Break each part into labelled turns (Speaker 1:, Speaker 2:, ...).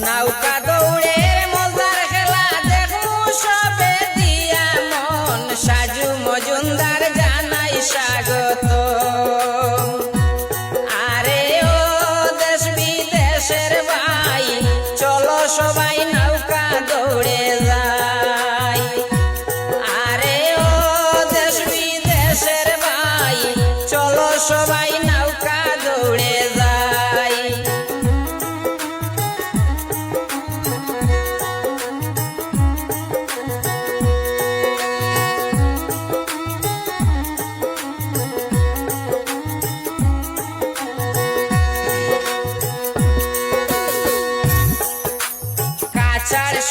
Speaker 1: নৌকা দৌড়ের মজার খেলা দেখু সবে দিয়া মন সাজু মজুমদার জানাই স্বাগত। আরে ও দেশ বিদেশের ভাই চলো সবাই নৌকা দৌড়ে যাই। আরে ও দেশ বিদেশের ভাই চলো সবাই নৌকা দৌড়ে যাই।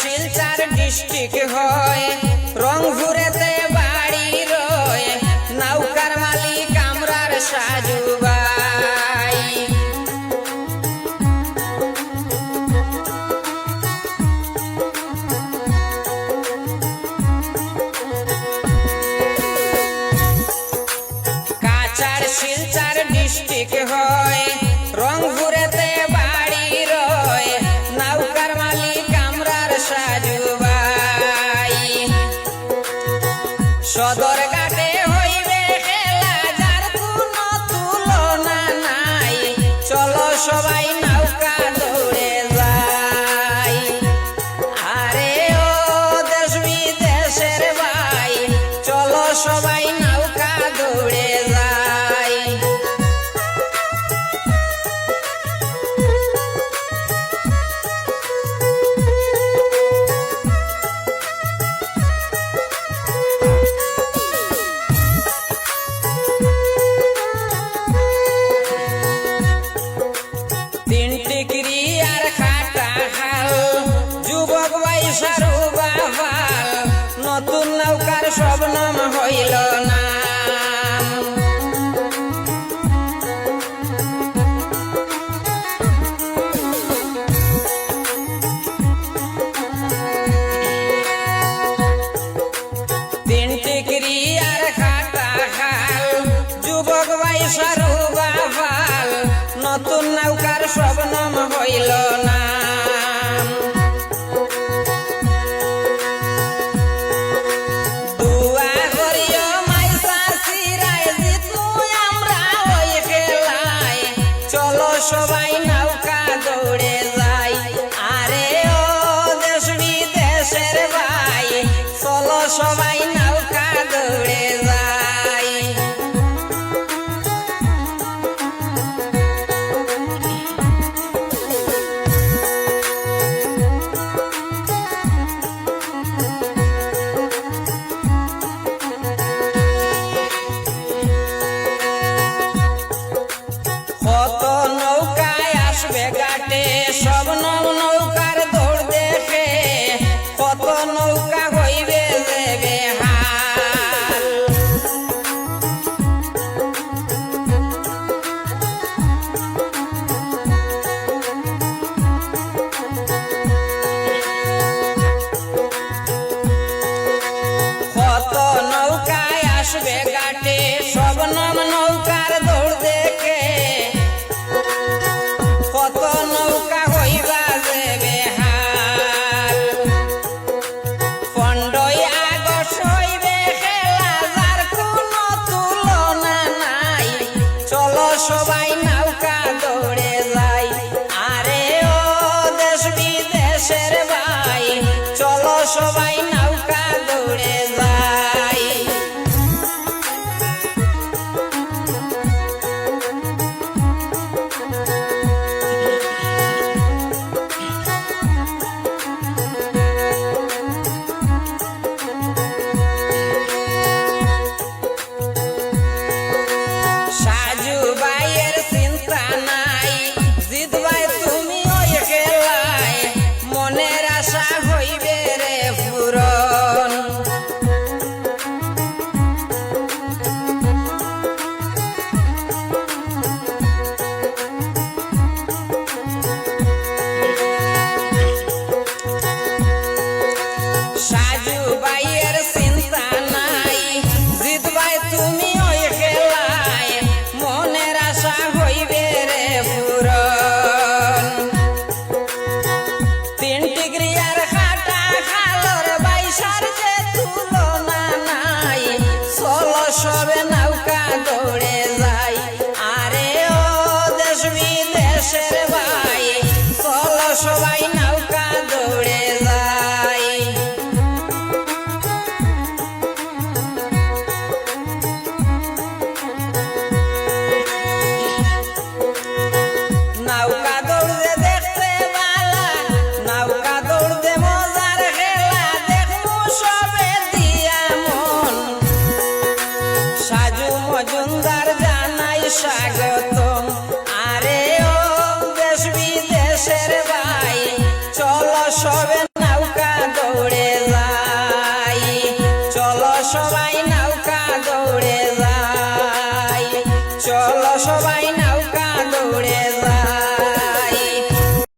Speaker 1: শিলচর ডিস্ট্রিক্ট হয় রংপুরেতে বাড়ি রয় নৌকার মালিক আমরার সাজু ভাই। কাছাড় শিলচর ডিস্ট্রিক্ট হয় রংপুরেতে বাড়ি রয় নৌকার মালিক সাজু ভাই। সদর ঘাটে হইবে খেলা যার কোনো তুলনা নাই চলো সবাই নৌকা দৌড়ে যাই। আরে ও দেশ বিদেশের ভাই চলো সবাই নৌকা দৌড়ে যাই। যুবক বয়সের বাবাল নতুন নৌকার শবনম হইল না। তিনটিকরি আর খাটা খাল যুবক বয়সের বাবাল নতুন নৌকার শবনম হইল না। সবাই নৌকা দৌড়ে যাই। আরে ও দেশ বিদেশের ভাই চলো সবাই নৌকা দৌড়ে যাই। কত নৌকায় আসবে ঘাটে সব নৌকার দৌড় দেখে কত নৌকা হইবে দেবে হাল। কত নৌকায় আসবে ঘাটে সব নৌকার দৌড় দেখে কত নৌকা হইবা দেবে হাল। 15ই আগস্ট হইবে খেলা যার কোনো তুলনা নাই চলো সবাই নৌকা দৌড়ে যাই। আরে ও দেশ বিদেশের ভাই চলো সবাই নৌকা দৌড়ে যাই। সাজু ভাইয়ের চিন্তা নাই জিত ভাই তুমি ওই খেলায় মনে সবাই